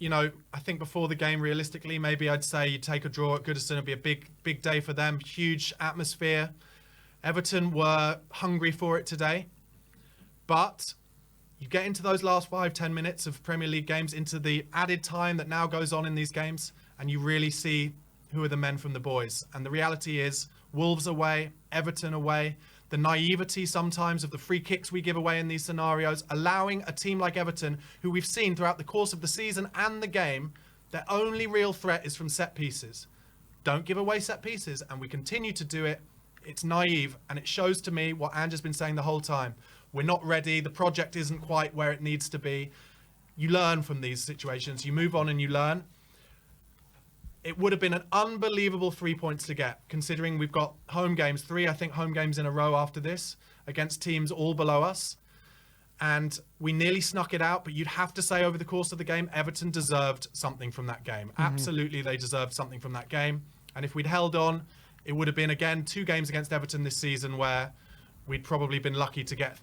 I think before the game, realistically, maybe I'd say you take a draw at Goodison. It'd be a big day for them. Huge atmosphere. Everton were hungry for it today. But you get into those last 5-10 minutes of Premier League games, into the added time that now goes on in these games, and you really see who are the men from the boys. And the reality is, Wolves away, Everton away, the naivety sometimes of the free kicks we give away in these scenarios, allowing a team like Everton, who we've seen throughout the course of the season and the game, their only real threat is from set pieces. Don't give away set pieces, and we continue to do it. It's naive, and it shows to me what Ange has been saying the whole time. We're not ready. The project isn't quite where it needs to be. You learn from these situations. You move on and you learn. It would have been an unbelievable 3 points to get, considering we've got home games, 3, I think, home games in a row after this, against teams all below us. And we nearly snuck it out, but you'd have to say over the course of the game, Everton deserved something from that game. Absolutely, they deserved something from that game. And if we'd held on, it would have been, again, 2 games against Everton this season where we'd probably been lucky to get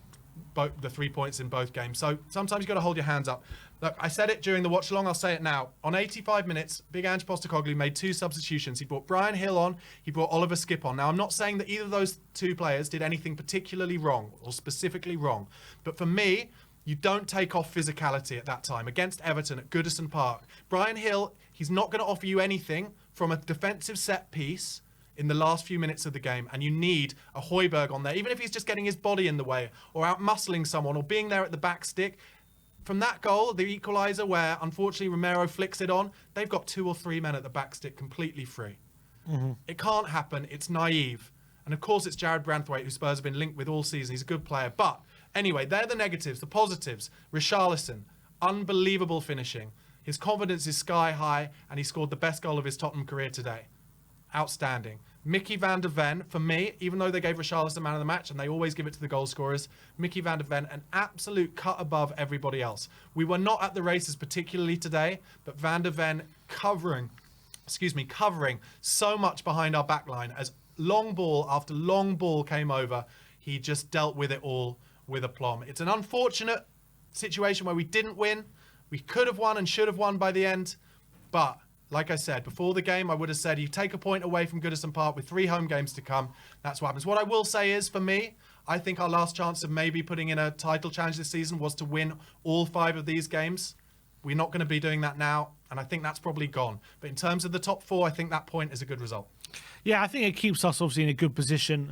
the 3 points in both games. So sometimes you've got to hold your hands up. Look, I said it during the watch along, I'll say it now. On 85 minutes, Big Ange Postecoglou made 2 substitutions. He brought Brian Hill on, he brought Oliver Skipp on. Now, I'm not saying that either of those 2 players did anything particularly wrong or specifically wrong. But for me, you don't take off physicality at that time against Everton at Goodison Park. Brian Hill, he's not going to offer you anything from a defensive set piece in the last few minutes of the game, and you need a Højbjerg on there, even if he's just getting his body in the way or out-muscling someone or being there at the back stick. From that goal, the equaliser, where unfortunately Romero flicks it on, they've got 2 or 3 men at the back stick completely free. It can't happen. It's naive. And of course, it's Jared Branthwaite, who Spurs have been linked with all season. He's a good player. But anyway, they're the negatives. The positives, Richarlison, unbelievable finishing. His confidence is sky high, and he scored the best goal of his Tottenham career today. Outstanding. Mickey van der Ven, for me, even though they gave Richarlison man of the match, and they always give it to the goal scorers, Mickey van der Ven, an absolute cut above everybody else. We were not at the races particularly today, but van der Ven covering so much behind our back line as long ball after long ball came over. He just dealt with it all with aplomb. It's an unfortunate situation where we didn't win. We could have won and should have won by the end, but like I said, before the game, I would have said you take a point away from Goodison Park with 3 home games to come. That's what happens. What I will say is, for me, I think our last chance of maybe putting in a title challenge this season was to win all 5 of these games. We're not going to be doing that now, and I think that's probably gone. But in terms of the top 4, I think that point is a good result. Yeah, I think it keeps us obviously in a good position.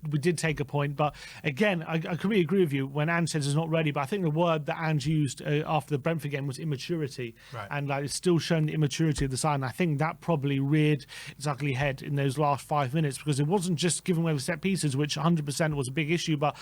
We did take a point, but again, I completely agree with you when Ange says it's not ready, but I think the word that Ange used after the Brentford game was immaturity. Right. And it's still showing the immaturity of the side. And I think that probably reared its ugly head in those last 5 minutes, because it wasn't just giving away the set pieces, which 100% was a big issue, but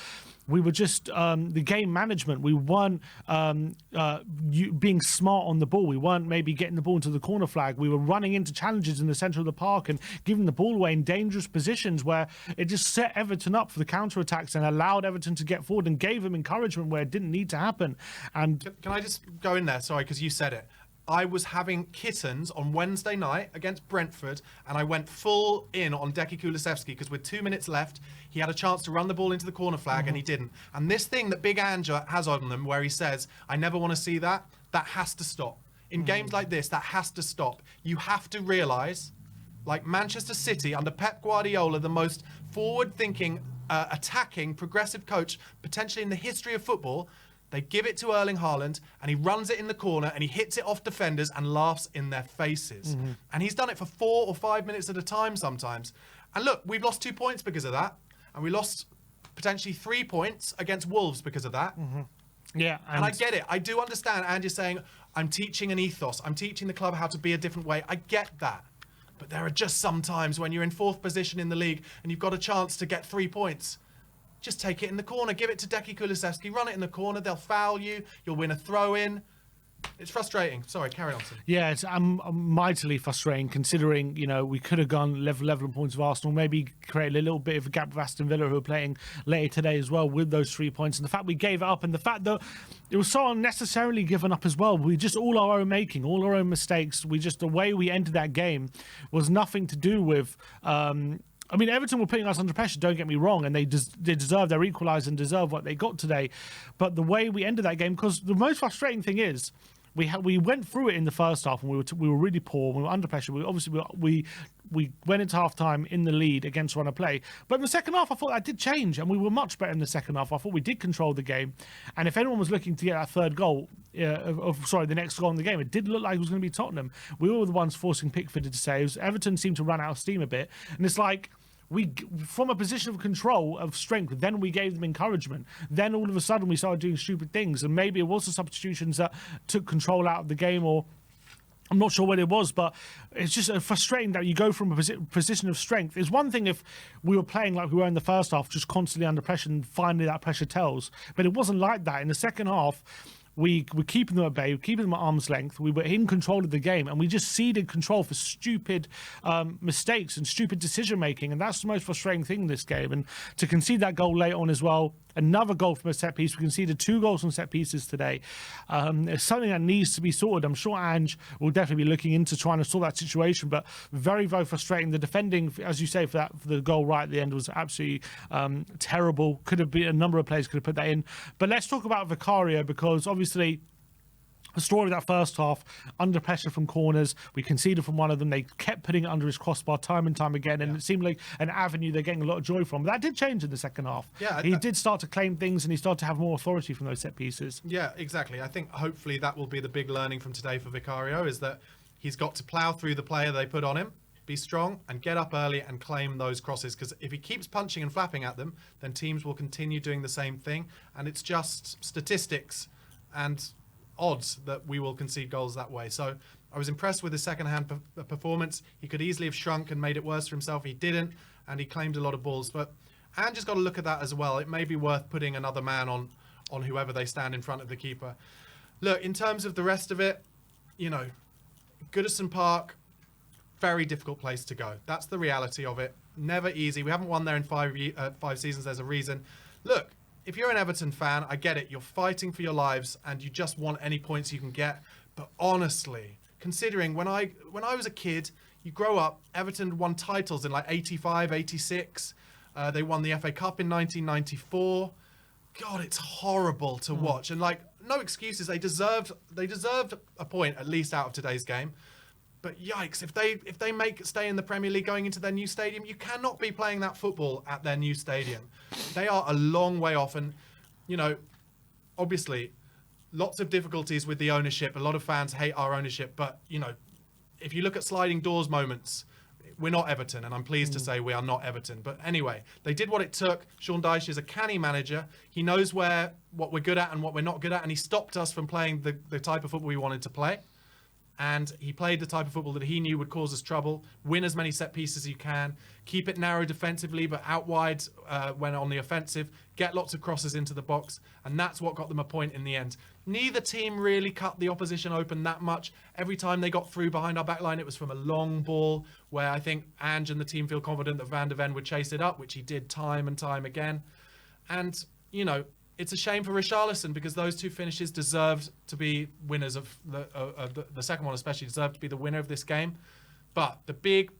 we were just the game management. We weren't being smart on the ball. We weren't maybe getting the ball into the corner flag. We were running into challenges in the centre of the park and giving the ball away in dangerous positions where it just set Everton up for the counter-attacks and allowed Everton to get forward and gave them encouragement where it didn't need to happen. And can I just go in there? Sorry, because you said it. I was having kittens on Wednesday night against Brentford, and I went full in on Decky Kulusevski because with 2 minutes left, he had a chance to run the ball into the corner flag, and he didn't. And this thing that Big Ange has on them, where he says, I never want to see that, that has to stop. In games like this, that has to stop. You have to realise, like Manchester City under Pep Guardiola, the most forward-thinking, attacking, progressive coach potentially in the history of football, they give it to Erling Haaland, and he runs it in the corner, and he hits it off defenders and laughs in their faces. And he's done it for 4 or 5 minutes at a time sometimes. And look, we've lost 2 points because of that, and we lost potentially 3 points against Wolves because of that. Yeah, and I get it. I do understand Andy's saying, I'm teaching an ethos. I'm teaching the club how to be a different way. I get that. But there are just some times when you're in 4th position in the league and you've got a chance to get 3 points. Just take it in the corner. Give it to Decky Kulusevski. Run it in the corner. They'll foul you. You'll win a throw-in. It's frustrating. Sorry, carry on, Sim. Yeah, it's mightily frustrating considering, you know, we could have gone level points with Arsenal, maybe created a little bit of a gap with Aston Villa, who are playing later today as well, with those 3 points. And the fact we gave it up, and the fact that it was so unnecessarily given up as well. We just all our own making, all our own mistakes. The way we entered that game was nothing to do with... I mean, Everton were putting us under pressure, don't get me wrong, and they deserve their equaliser and deserve what they got today. But the way we ended that game, because the most frustrating thing is, we went through it in the first half, and we were really poor. We were under pressure. We went into half time in the lead against run of play. But in the second half, I thought that did change, and we were much better in the second half. I thought we did control the game. And if anyone was looking to get that third goal, the next goal in the game, it did look like it was going to be Tottenham. We were the ones forcing Pickford to saves. Everton seemed to run out of steam a bit. And it's like, from a position of control, of strength, then we gave them encouragement. Then all of a sudden we started doing stupid things. And maybe it was the substitutions that took control out of the game, or I'm not sure what it was, but it's just frustrating that you go from a position of strength. It's one thing if we were playing like we were in the first half, just constantly under pressure, and finally that pressure tells. But it wasn't like that. In the second half, we were keeping them at bay, we were keeping them at arm's length. We were in control of the game, and we just ceded control for stupid mistakes and stupid decision-making. And that's the most frustrating thing in this game. And to concede that goal late on as well, another goal from a set piece. We conceded 2 goals from set pieces today. It's something that needs to be sorted. I'm sure Ange will definitely be looking into trying to sort that situation, but very, very frustrating. The defending, as you say, for the goal right at the end was absolutely terrible. Could have been a number of players could have put that in. But let's talk about Vicario, because obviously the story of that first half, under pressure from corners, we conceded from one of them. They kept putting it under his crossbar time and time again, and it seemed like an avenue they're getting a lot of joy from. But that did change in the second half. Yeah, he did start to claim things, and he started to have more authority from those set pieces. Yeah, exactly. I think hopefully that will be the big learning from today for Vicario, is that he's got to plough through the player they put on him, be strong, and get up early and claim those crosses. Because if he keeps punching and flapping at them, then teams will continue doing the same thing. And it's just statistics and odds that we will concede goals that way. So I was impressed with his second-hand performance. He could easily have shrunk and made it worse for himself. He didn't, and he claimed a lot of balls. But Ange has got to look at that as well. It may be worth putting another man on whoever they stand in front of the keeper. Look, in terms of the rest of it, Goodison Park, very difficult place to go. That's the reality of it. Never easy. We haven't won there in 5 seasons. There's a reason. Look, if you're an Everton fan, I get it. You're fighting for your lives and you just want any points you can get. But honestly, considering when I was a kid, you grow up, Everton won titles in like 85, 86. They won the FA Cup in 1994. God, it's horrible to watch. And like, no excuses. They deserved a point at least out of today's game. But yikes, if they stay in the Premier League going into their new stadium, you cannot be playing that football at their new stadium. They are a long way off. And, obviously, lots of difficulties with the ownership. A lot of fans hate our ownership. But, if you look at sliding doors moments, we're not Everton. And I'm pleased to say we are not Everton. But anyway, they did what it took. Sean Dyche is a canny manager. He knows what we're good at and what we're not good at. And he stopped us from playing the type of football we wanted to play. And he played the type of football that he knew would cause us trouble. Win as many set pieces as you can. Keep it narrow defensively, but out wide when on the offensive. Get lots of crosses into the box. And that's what got them a point in the end. Neither team really cut the opposition open that much. Every time they got through behind our back line, it was from a long ball where I think Ange and the team feel confident that Van de Ven would chase it up, which he did time and time again. And, it's a shame for Richarlison because those 2 finishes deserved to be winners of the second one, especially deserved to be the winner of this game. But the big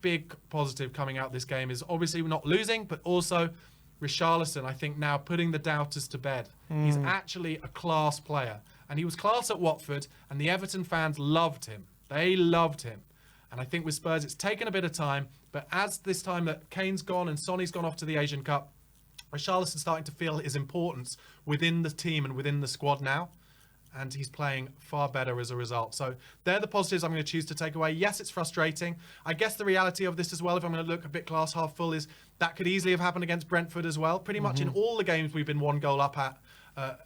positive coming out of this game is obviously we're not losing, but also Richarlison, I think now putting the doubters to bed. He's actually a class player. And he was class at Watford, and the Everton fans loved him. They loved him. And I think with Spurs, it's taken a bit of time. But as this time that Kane's gone and Sonny's gone off to the Asian Cup, Richarlison's starting to feel his importance within the team and within the squad now. And he's playing far better as a result. So they're the positives I'm going to choose to take away. Yes, it's frustrating. I guess the reality of this as well, if I'm going to look a bit glass half full, is that could easily have happened against Brentford as well. Pretty much in all the games we've been 1 goal up at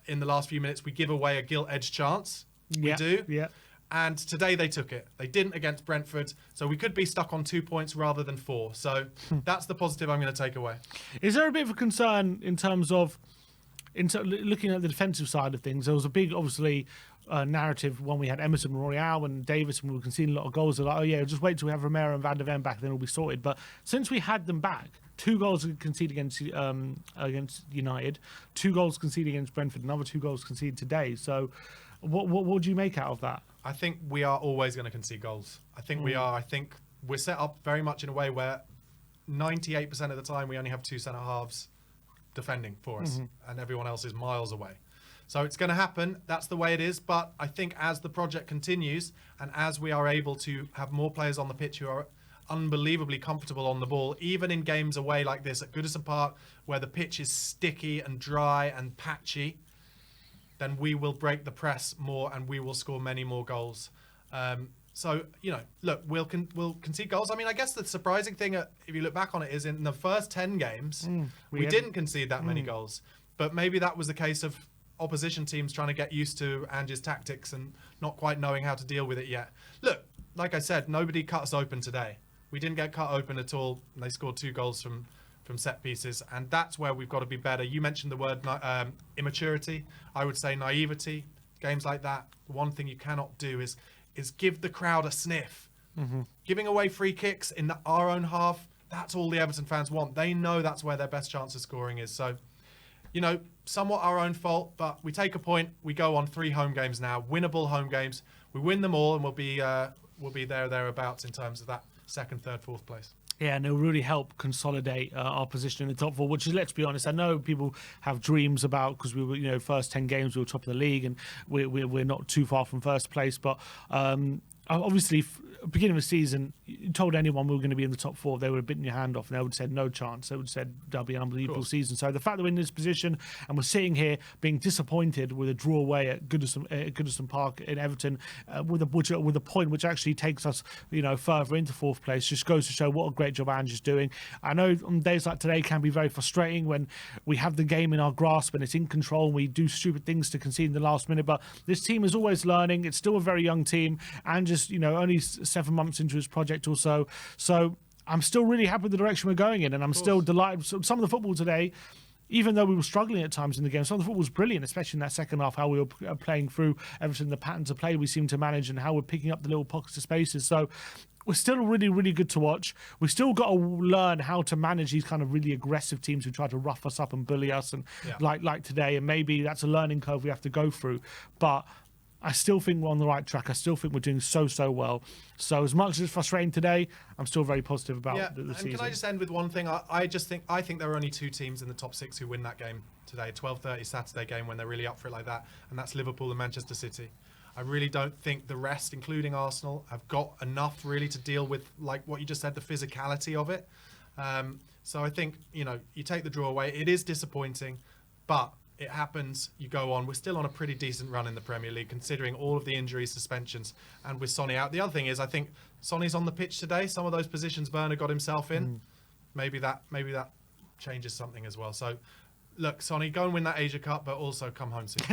in the last few minutes, we give away a gilt-edged chance. We do. Yeah. And today they took it. They didn't against Brentford. So we could be stuck on 2 points rather than 4. So that's the positive I'm going to take away. Is there a bit of a concern in terms of looking at the defensive side of things? There was a big, obviously, narrative when we had Emerson Royale and Davis and we were conceding a lot of goals. They're like, oh yeah, just wait till we have Romero and Van de Ven back, then it'll be sorted. But since we had them back, 2 goals conceded against United, 2 goals conceded against Brentford, another 2 goals conceded today. So what do you make out of that? I think we are always going to concede goals. I think we are. I think we're set up very much in a way where 98% of the time we only have 2 centre halves defending for us and everyone else is miles away. So it's going to happen. That's the way it is. But I think as the project continues and as we are able to have more players on the pitch who are unbelievably comfortable on the ball, even in games away like this at Goodison Park, where the pitch is sticky and dry and patchy, then we will break the press more and we will score many more goals. So, look, we'll concede goals. I mean, I guess the surprising thing, if you look back on it, is in the first 10 games, we didn't concede that many goals. But maybe that was the case of opposition teams trying to get used to Ange's tactics and not quite knowing how to deal with it yet. Look, like I said, nobody cut us open today. We didn't get cut open at all. And they scored 2 goals from set pieces. And that's where we've got to be better. You mentioned the word immaturity. I would say naivety. Games like that, the one thing you cannot do is give the crowd a sniff. Giving away free kicks in our own half, that's all the Everton fans want. They know that's where their best chance of scoring is. So, somewhat our own fault, but we take a point. We go on 3 home games now, winnable home games. We win them all, and we'll be there or thereabouts in terms of that 2nd, 3rd, 4th place. Yeah, and it'll really help consolidate our position in the top 4, which is, let's be honest, I know people have dreams about, because we were, first 10 games, we were top of the league, and we're not too far from first place, but obviously, beginning of the season, you told anyone we were going to be in the top 4, they would have bitten your hand off and they would have said no chance. They would have said that'll be an unbelievable season. So the fact that we're in this position and we're sitting here being disappointed with a draw away at Goodison Park in Everton, with a point which actually takes us, further into 4th place, just goes to show what a great job Ange is doing. I know on days like today can be very frustrating when we have the game in our grasp and it's in control and we do stupid things to concede in the last minute. But this team is always learning. It's still a very young team, and just only 7 months into his project or so. So I'm still really happy with the direction we're going in, and I'm still delighted. Some of the football today, even though we were struggling at times in the game, some of the football was brilliant, especially in that second half, how we were playing through everything, the patterns of play we seem to manage, and how we're picking up the little pockets of spaces. So we're still really, really good to watch. We've still got to learn how to manage these kind of really aggressive teams who try to rough us up and bully us, and like today. And maybe that's a learning curve we have to go through. But I still think we're on the right track. I still think we're doing so well. So as much as it's frustrating today, I'm still very positive about the season. And can I just end with one thing? I think there are only 2 teams in the top 6 who win that game today, 12:30 Saturday game, when they're really up for it like that, and that's Liverpool and Manchester City. I really don't think the rest, including Arsenal, have got enough really to deal with, like what you just said, the physicality of it. So I think, you take the draw away. It is disappointing, but it happens, you go on. We're still on a pretty decent run in the Premier League, considering all of the injuries, suspensions, and with Sonny out. The other thing is, I think Sonny's on the pitch today. Some of those positions Werner got himself in, maybe that changes something as well. So, look, Sonny, go and win that Asia Cup, but also come home soon.